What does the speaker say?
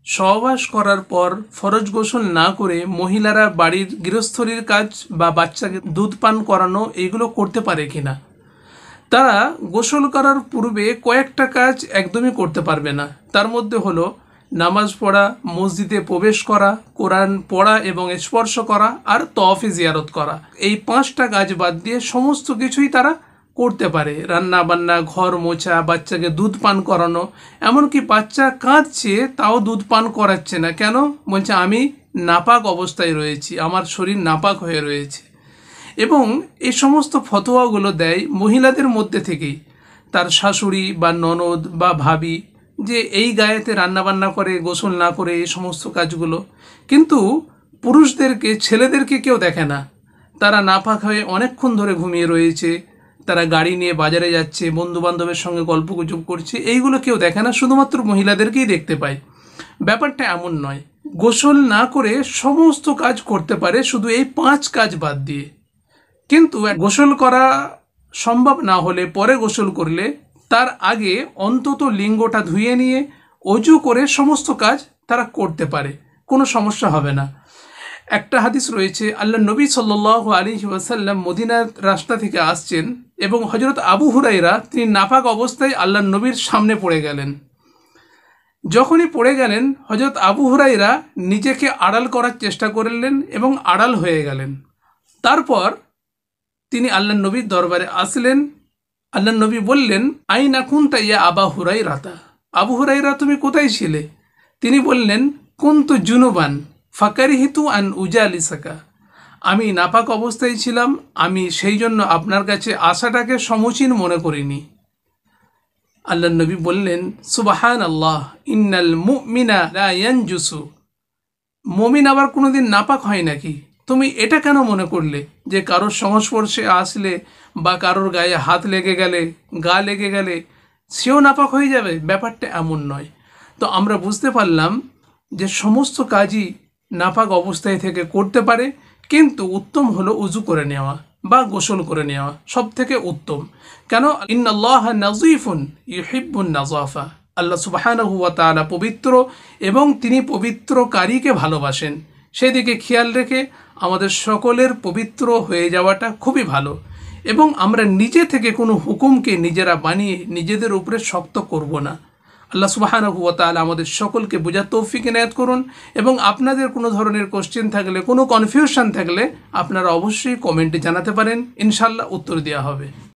সহবাস করার পর ফরজ গোসল না করে মহিলারা বাড়ির গৃহস্থলীর কাজ বা বাচ্চাকে দুধ পান করানো এইগুলো করতে পারে কিনা। তারা গোসল করার পূর্বে কয়েকটা কাজ একদমই করতে পারবে না। তার মধ্যে হলো নামাজ পড়া, মসজিদে প্রবেশ করা, কোরআন পড়া এবং স্পর্শ করা, আর তওয়াফে জিয়ারত করা। এই 5টা কাজ বাদ দিয়ে সমস্ত কিছুই তারা করতে পারে। রান্না বান্না, ঘর মোছা, বাচ্চাকে দুধ পান করানো, এমনকি বাচ্চা কাঁদছে তাও দুধ পান করাচ্ছে না। কেন? বলছে আমি নাপাক অবস্থায় রয়েছি, আমার শরীর নাপাক হয়ে রয়েছে। এবং এই সমস্ত ফতোয়াগুলো দেয় মহিলাদের মধ্যে থেকেই। তার শাশুড়ি বা ননদ বা ভাবি যে এই গায়েতে রান্নাবান্না করে, গোসল না করে এই সমস্ত কাজগুলো। কিন্তু পুরুষদেরকে, ছেলেদেরকে কেউ দেখে না। তারা নাপাক হয়ে অনেকক্ষণ ধরে ঘুমিয়ে রয়েছে, তারা গাড়ি নিয়ে বাজারে যাচ্ছে, বন্ধু বান্ধবের সঙ্গে গল্পগুজব করছে, এইগুলো কেউ দেখে না, শুধুমাত্র মহিলাদেরকেই দেখতে পায়। ব্যাপারটা এমন নয়। গোসল না করে সমস্ত কাজ করতে পারে, শুধু এই 5 কাজ বাদ দিয়ে। কিন্তু গোসল করা সম্ভব না হলে পরে গোসল করলে তার আগে অন্তত লিঙ্গটা ধুয়ে নিয়ে অজু করে সমস্ত কাজ তারা করতে পারে, কোনো সমস্যা হবে না। একটা হাদিস রয়েছে, আল্লাহ নবী সাল্লাল্লাহু আলাইহি ওয়াসাল্লাম মদিনার রাস্তা থেকে আসছেন এবং হযরত আবু হুরায়রা তিনি নাপাক অবস্থায় আল্লাহ নবীর সামনে পড়ে গেলেন। যখনই পড়ে গেলেন, হযরত আবু হুরায়রা নিজেকে আড়াল করার চেষ্টা করলেন এবং আড়াল হয়ে গেলেন। তারপর তিনি আল্লাহ নবীর দরবারে আসলেন। আল্লাহ নবী বললেন, আইনা কুনতা ইয়া আবা হুরায়রাতা, আবু হুরায়রা তুমি কোথায় ছিলে? তিনি বললেন, কুনতু জুনুবান ফাকারিহিতু আন উজালিসাকা, আমি নাপাক অবস্থায় ছিলাম, আমি সেই জন্য আপনার কাছে আসাটাকে সমীচীন মনে করিনি। আল্লাহ নবী বললেন, সুবহানাল্লাহ, ইন্নাল মুমিনা লা ইয়ানজুসু, মুমিন আবার কোনোদিন নাপাক হয় নাকি? তুমি এটা কেন মনে করলে যে কারোর সংস্পর্শে আসলে বা কারোর গায়ে হাত লেগে গেলে, গা লেগে গেলে সেও নাপাক হয়ে যাবে? ব্যাপারটা এমন নয়। তো আমরা বুঝতে পারলাম যে সমস্ত কাজই নাপাক অবস্থায় থেকে করতে পারে, কিন্তু উত্তম হলো উজু করে নেওয়া বা গোসল করে নেওয়া, সব থেকে উত্তম। কেন? ইন্নাল্লাহা নাযীফুন ইউহিব্বুন নাযাফা, আল্লাহ সুবহানাহু ওয়া তাআলা পবিত্র এবং তিনি পবিত্রকারীকে ভালোবাসেন। সেদিকে খেয়াল রেখে আমাদের সকলের পবিত্র হয়ে যাওয়াটা খুবই ভালো। এবং আমরা নিজে থেকে কোনো হুকুমকে নিজেরা বানিয়ে নিজেদের উপরে শক্ত করব না। আল্লাহ সুবহানাহু ওয়া তাআলা আমাদের সকলকে বোঝার তৌফিক ইনায়াত করুন। এবং আপনাদের কোনো ধরনের কোশ্চেন থাকলে, কোনো কনফিউশন থাকলে আপনারা অবশ্যই কমেন্টে জানাতে পারেন, ইনশাআল্লাহ উত্তর দেওয়া হবে।